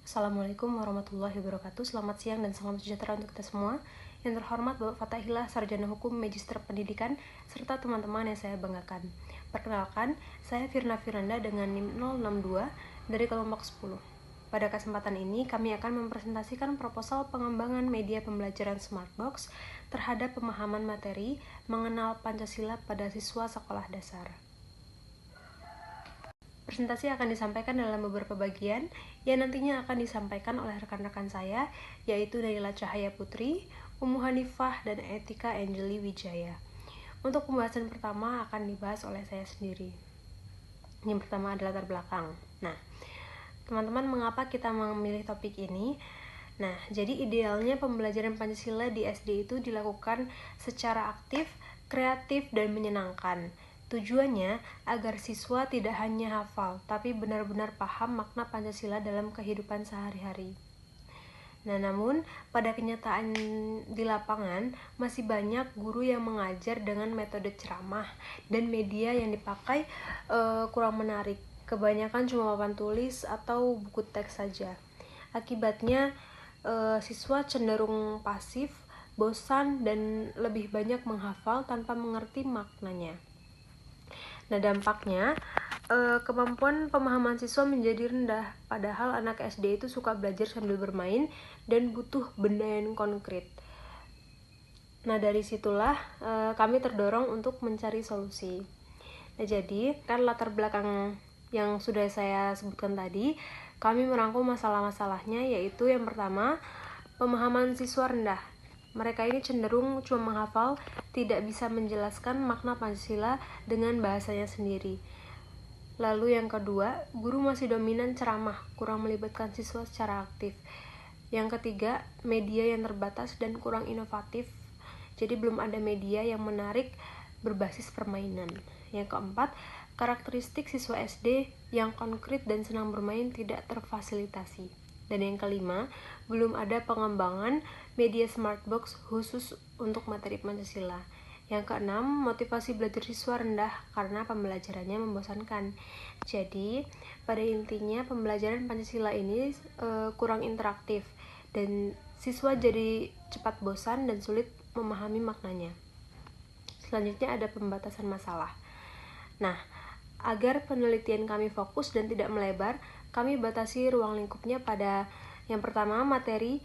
Assalamualaikum warahmatullahi wabarakatuh. Selamat siang dan salam sejahtera untuk kita semua. Yang terhormat Bapak Fatahillah, Sarjana Hukum Magister Pendidikan, serta teman-teman yang saya banggakan. Perkenalkan, saya Firna Firanda dengan NIM 062 dari kelompok 10. Pada kesempatan ini, kami akan mempresentasikan proposal pengembangan media pembelajaran Smartbox terhadap pemahaman materi mengenal Pancasila pada siswa sekolah dasar. Presentasi akan disampaikan dalam beberapa bagian yang nantinya akan disampaikan oleh rekan-rekan saya, yaitu Naila Cahaya Putri, Ummu Hanifah, dan Etika Angeli Wijaya. Untuk pembahasan pertama akan dibahas oleh saya sendiri. Yang pertama adalah latar belakang. Nah, teman-teman, mengapa kita memilih topik ini? Nah, jadi idealnya pembelajaran Pancasila di SD itu dilakukan secara aktif, kreatif, dan menyenangkan. Tujuannya agar siswa tidak hanya hafal, tapi benar-benar paham makna Pancasila dalam kehidupan sehari-hari. Nah, namun pada kenyataan di lapangan masih banyak guru yang mengajar dengan metode ceramah dan media yang dipakai kurang menarik. Kebanyakan cuma papan tulis atau buku teks saja. Akibatnya siswa cenderung pasif, bosan, dan lebih banyak menghafal tanpa mengerti maknanya. Nah, dampaknya kemampuan pemahaman siswa menjadi rendah, padahal anak SD itu suka belajar sambil bermain dan butuh benda yang konkret. Nah, dari situlah kami terdorong untuk mencari solusi. Nah, jadi kan latar belakang yang sudah saya sebutkan tadi, kami merangkum masalah-masalahnya, yaitu yang pertama, pemahaman siswa rendah. Mereka ini cenderung cuma menghafal, tidak bisa menjelaskan makna Pancasila dengan bahasanya sendiri. Lalu yang kedua, guru masih dominan ceramah, kurang melibatkan siswa secara aktif. Yang ketiga, media yang terbatas dan kurang inovatif. Jadi belum ada media yang menarik berbasis permainan. Yang keempat, karakteristik siswa SD yang konkret dan senang bermain tidak terfasilitasi. Dan yang kelima, belum ada pengembangan media Smartbox khusus untuk materi Pancasila. Yang keenam, motivasi belajar siswa rendah karena pembelajarannya membosankan. Jadi, pada intinya pembelajaran Pancasila ini kurang interaktif dan siswa jadi cepat bosan dan sulit memahami maknanya. Selanjutnya ada pembatasan masalah. Nah, agar penelitian kami fokus dan tidak melebar, kami batasi ruang lingkupnya pada yang pertama, materi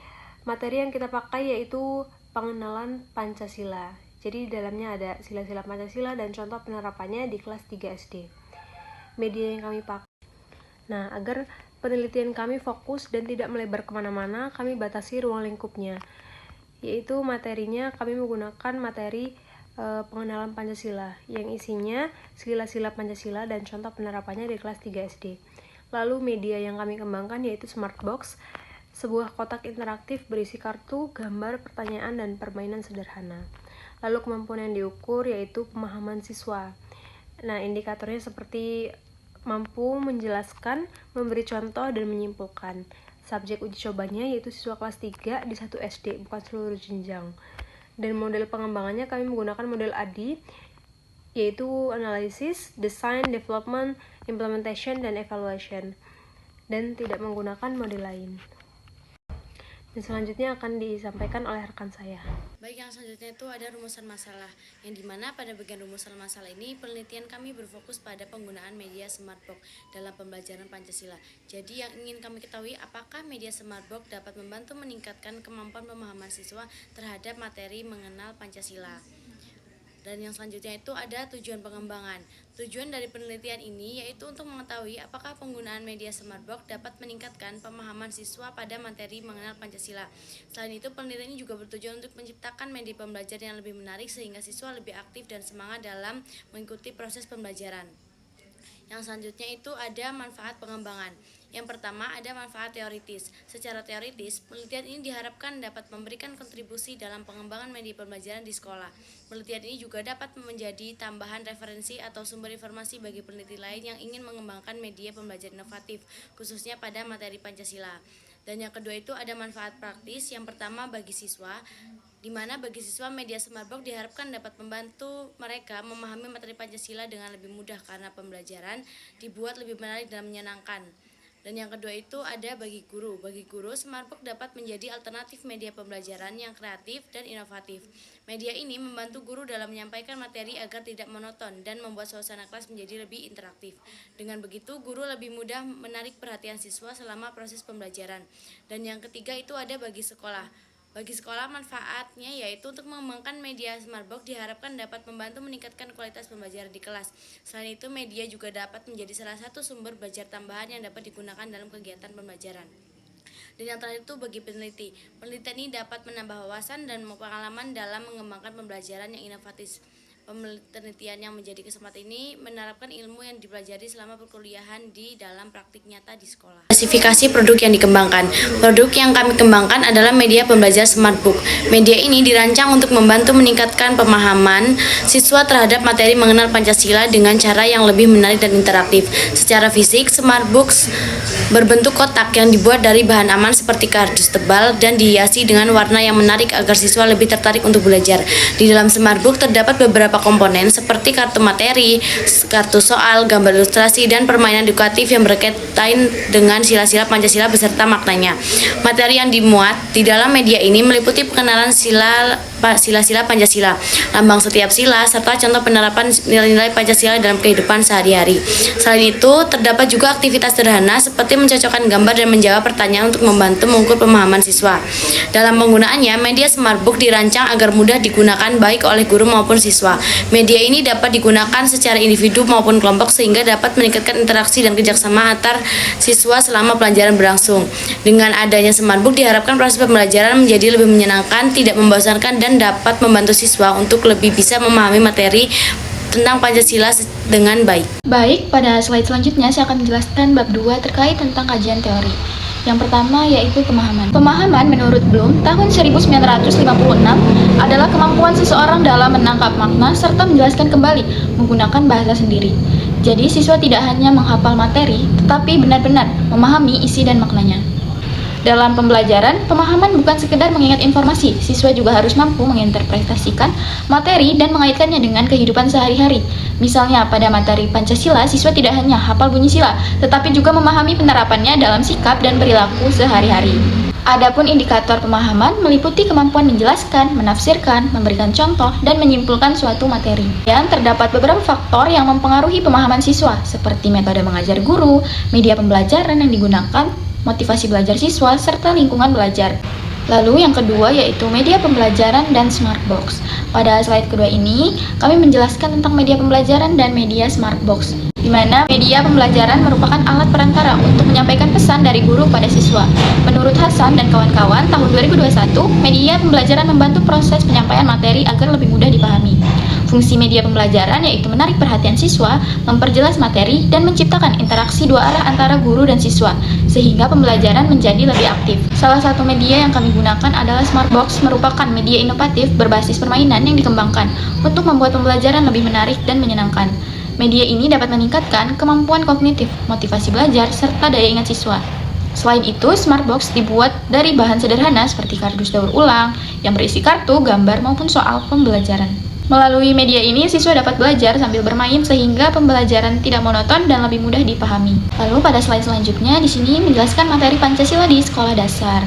yang kita pakai yaitu pengenalan Pancasila. Jadi di dalamnya ada sila-sila Pancasila dan contoh penerapannya di kelas 3 SD. Media yang kami pakai. Nah, agar penelitian kami fokus dan tidak melebar kemana-mana, kami batasi ruang lingkupnya, yaitu materinya kami menggunakan materi pengenalan Pancasila yang isinya sila-sila Pancasila dan contoh penerapannya di kelas 3 SD. Lalu media yang kami kembangkan yaitu Smartbox, sebuah kotak interaktif berisi kartu, gambar, pertanyaan, dan permainan sederhana. Lalu kemampuan yang diukur yaitu pemahaman siswa. Nah, indikatornya seperti mampu menjelaskan, memberi contoh, dan menyimpulkan. Subjek uji cobanya yaitu siswa kelas 3 di 1 SD, bukan seluruh jenjang. Dan model pengembangannya kami menggunakan model ADI, yaitu Analysis, Design, Development, Implementation, dan Evaluation, dan tidak menggunakan model lain. Dan selanjutnya akan disampaikan oleh rekan saya. Baik, yang selanjutnya itu ada rumusan masalah, yang dimana pada bagian rumusan masalah ini penelitian kami berfokus pada penggunaan media Smartbox dalam pembelajaran Pancasila. Jadi yang ingin kami ketahui, apakah media Smartbox dapat membantu meningkatkan kemampuan pemahaman siswa terhadap materi mengenal Pancasila. Dan yang selanjutnya itu ada tujuan pengembangan. Tujuan dari penelitian ini yaitu untuk mengetahui apakah penggunaan media Smartbox dapat meningkatkan pemahaman siswa pada materi mengenal Pancasila. Selain itu, penelitian ini juga bertujuan untuk menciptakan media pembelajaran yang lebih menarik sehingga siswa lebih aktif dan semangat dalam mengikuti proses pembelajaran. Yang selanjutnya itu ada manfaat pengembangan. Yang pertama ada manfaat teoritis. Secara teoritis, penelitian ini diharapkan dapat memberikan kontribusi dalam pengembangan media pembelajaran di sekolah. Penelitian ini juga dapat menjadi tambahan referensi atau sumber informasi bagi peneliti lain yang ingin mengembangkan media pembelajaran inovatif, khususnya pada materi Pancasila. Dan yang kedua itu ada manfaat praktis. Yang pertama bagi siswa, di mana bagi siswa media Smartbox diharapkan dapat membantu mereka memahami materi Pancasila dengan lebih mudah karena pembelajaran dibuat lebih menarik dan menyenangkan. Dan yang kedua itu ada bagi guru. Bagi guru, Smartbox dapat menjadi alternatif media pembelajaran yang kreatif dan inovatif. Media ini membantu guru dalam menyampaikan materi agar tidak monoton dan membuat suasana kelas menjadi lebih interaktif. Dengan begitu, guru lebih mudah menarik perhatian siswa selama proses pembelajaran. Dan yang ketiga itu ada bagi sekolah. Bagi sekolah, manfaatnya yaitu untuk mengembangkan media Smartbox diharapkan dapat membantu meningkatkan kualitas pembelajaran di kelas. Selain itu, media juga dapat menjadi salah satu sumber belajar tambahan yang dapat digunakan dalam kegiatan pembelajaran. Dan yang terakhir itu bagi peneliti. Penelitian ini dapat menambah wawasan dan pengalaman dalam mengembangkan pembelajaran yang inovatif. Penelitian yang menjadi kesempatan ini menerapkan ilmu yang dipelajari selama perkuliahan di dalam praktik nyata di sekolah. Klasifikasi produk yang dikembangkan. Produk yang kami kembangkan adalah media pembelajaran Smartbox. Media ini dirancang untuk membantu meningkatkan pemahaman siswa terhadap materi mengenal Pancasila dengan cara yang lebih menarik dan interaktif. Secara fisik, Smartbox berbentuk kotak yang dibuat dari bahan aman seperti kardus tebal dan dihiasi dengan warna yang menarik agar siswa lebih tertarik untuk belajar. Di dalam Smartbox terdapat beberapa komponen seperti kartu materi, kartu soal, gambar ilustrasi, dan permainan edukatif yang berkaitan dengan sila-sila Pancasila beserta maknanya. Materi yang dimuat di dalam media ini meliputi pengenalan sila-sila Pancasila, lambang setiap sila, serta contoh penerapan nilai-nilai Pancasila dalam kehidupan sehari-hari. Selain itu, terdapat juga aktivitas sederhana seperti mencocokkan gambar dan menjawab pertanyaan untuk membantu mengukur pemahaman siswa. Dalam penggunaannya, media Smartbox dirancang agar mudah digunakan baik oleh guru maupun siswa. Media ini dapat digunakan secara individu maupun kelompok sehingga dapat meningkatkan interaksi dan kerjasama antar siswa selama pelajaran berlangsung. Dengan adanya Smartbox diharapkan proses pembelajaran menjadi lebih menyenangkan, tidak membosankan, dan dapat membantu siswa untuk lebih bisa memahami materi tentang Pancasila dengan baik. Baik, pada slide selanjutnya saya akan menjelaskan bab 2 terkait tentang kajian teori. Yang pertama yaitu pemahaman. Pemahaman menurut Bloom tahun 1956 adalah kemampuan seseorang dalam menangkap makna serta menjelaskan kembali menggunakan bahasa sendiri. Jadi siswa tidak hanya menghafal materi, tetapi benar-benar memahami isi dan maknanya. Dalam pembelajaran, pemahaman bukan sekedar mengingat informasi, siswa juga harus mampu menginterpretasikan materi dan mengaitkannya dengan kehidupan sehari-hari. Misalnya, pada materi Pancasila, siswa tidak hanya hafal bunyi sila, tetapi juga memahami penerapannya dalam sikap dan perilaku sehari-hari. Adapun indikator pemahaman meliputi kemampuan menjelaskan, menafsirkan, memberikan contoh, dan menyimpulkan suatu materi. Dan terdapat beberapa faktor yang mempengaruhi pemahaman siswa, seperti metode mengajar guru, media pembelajaran yang digunakan, motivasi belajar siswa, serta lingkungan belajar. Lalu yang kedua yaitu media pembelajaran dan Smartbox. Pada slide kedua ini, kami menjelaskan tentang media pembelajaran dan media Smartbox, di mana media pembelajaran merupakan alat perantara untuk menyampaikan pesan dari guru pada siswa. Menurut Hasan dan kawan-kawan, tahun 2021, media pembelajaran membantu proses penyampaian materi agar lebih mudah dipahami. Fungsi media pembelajaran yaitu menarik perhatian siswa, memperjelas materi, dan menciptakan interaksi dua arah antara guru dan siswa, sehingga pembelajaran menjadi lebih aktif. Salah satu media yang kami gunakan adalah Smartbox, merupakan media inovatif berbasis permainan yang dikembangkan untuk membuat pembelajaran lebih menarik dan menyenangkan. Media ini dapat meningkatkan kemampuan kognitif, motivasi belajar, serta daya ingat siswa. Selain itu, Smartbox dibuat dari bahan sederhana seperti kardus daur ulang yang berisi kartu, gambar, maupun soal pembelajaran. Melalui media ini, siswa dapat belajar sambil bermain sehingga pembelajaran tidak monoton dan lebih mudah dipahami. Lalu pada slide selanjutnya, di sini menjelaskan materi Pancasila di sekolah dasar.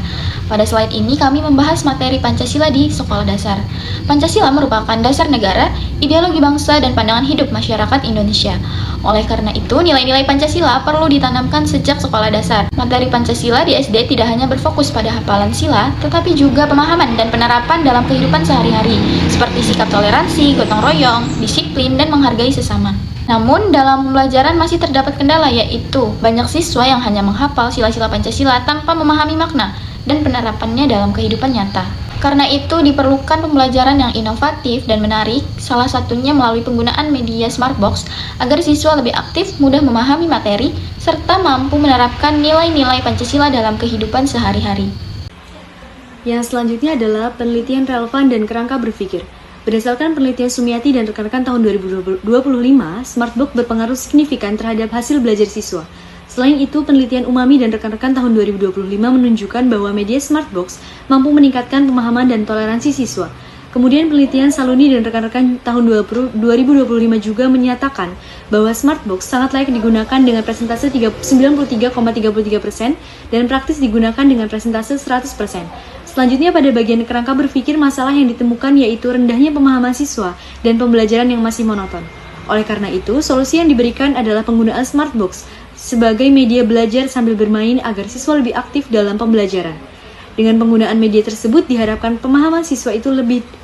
Pada slide ini kami membahas materi Pancasila di sekolah dasar. Pancasila merupakan dasar negara, ideologi bangsa, dan pandangan hidup masyarakat Indonesia. Oleh karena itu, nilai-nilai Pancasila perlu ditanamkan sejak sekolah dasar. Materi Pancasila di SD tidak hanya berfokus pada hafalan sila, tetapi juga pemahaman dan penerapan dalam kehidupan sehari-hari, seperti sikap toleransi, gotong royong, disiplin, dan menghargai sesama. Namun, dalam pembelajaran masih terdapat kendala, yaitu banyak siswa yang hanya menghafal sila-sila Pancasila tanpa memahami makna dan penerapannya dalam kehidupan nyata. Karena itu diperlukan pembelajaran yang inovatif dan menarik, salah satunya melalui penggunaan media Smartbox agar siswa lebih aktif, mudah memahami materi, serta mampu menerapkan nilai-nilai Pancasila dalam kehidupan sehari-hari. Yang selanjutnya adalah penelitian relevan dan kerangka berpikir. Berdasarkan penelitian Sumiati dan rekan-rekan tahun 2025, Smartbox berpengaruh signifikan terhadap hasil belajar siswa. Selain itu, penelitian Umami dan rekan-rekan tahun 2025 menunjukkan bahwa media Smartbox mampu meningkatkan pemahaman dan toleransi siswa. Kemudian penelitian Saluni dan rekan-rekan tahun 2025 juga menyatakan bahwa Smartbox sangat layak digunakan dengan presentase 93,33% dan praktis digunakan dengan presentase 100%. Selanjutnya pada bagian kerangka berpikir, masalah yang ditemukan yaitu rendahnya pemahaman siswa dan pembelajaran yang masih monoton. Oleh karena itu, solusi yang diberikan adalah penggunaan Smartbox sebagai media belajar sambil bermain agar siswa lebih aktif dalam pembelajaran. Dengan penggunaan media tersebut diharapkan pemahaman siswa itu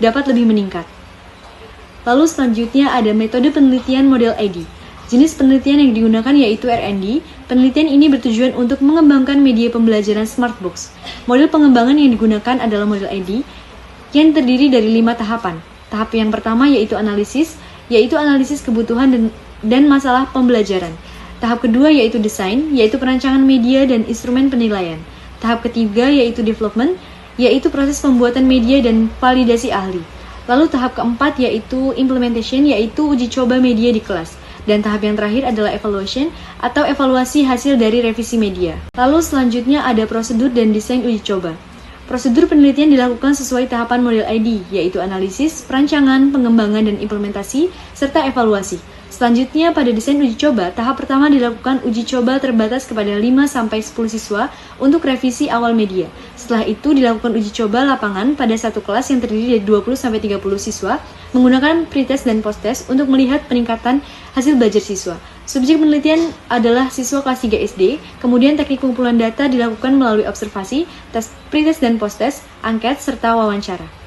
dapat lebih meningkat. Lalu selanjutnya ada metode penelitian model ID. Jenis penelitian yang digunakan yaitu R&D. Penelitian ini bertujuan untuk mengembangkan media pembelajaran Smartbox. Model pengembangan yang digunakan adalah model ID yang terdiri dari 5 tahapan. Tahap yang pertama yaitu analisis kebutuhan dan masalah pembelajaran. Tahap kedua yaitu desain, yaitu perancangan media dan instrumen penilaian. Tahap ketiga yaitu development, yaitu proses pembuatan media dan validasi ahli. Lalu tahap keempat yaitu implementation, yaitu uji coba media di kelas. Dan tahap yang terakhir adalah evaluation atau evaluasi hasil dari revisi media. Lalu selanjutnya ada prosedur dan desain uji coba. Prosedur penelitian dilakukan sesuai tahapan model ID, yaitu analisis, perancangan, pengembangan dan implementasi, serta evaluasi. Selanjutnya pada desain uji coba, tahap pertama dilakukan uji coba terbatas kepada 5-10 siswa untuk revisi awal media. Setelah itu dilakukan uji coba lapangan pada satu kelas yang terdiri dari 20-30 siswa menggunakan pretest dan posttest untuk melihat peningkatan hasil belajar siswa. Subjek penelitian adalah siswa kelas 3 SD, kemudian teknik pengumpulan data dilakukan melalui observasi, tes pretest dan posttest, angket, serta wawancara.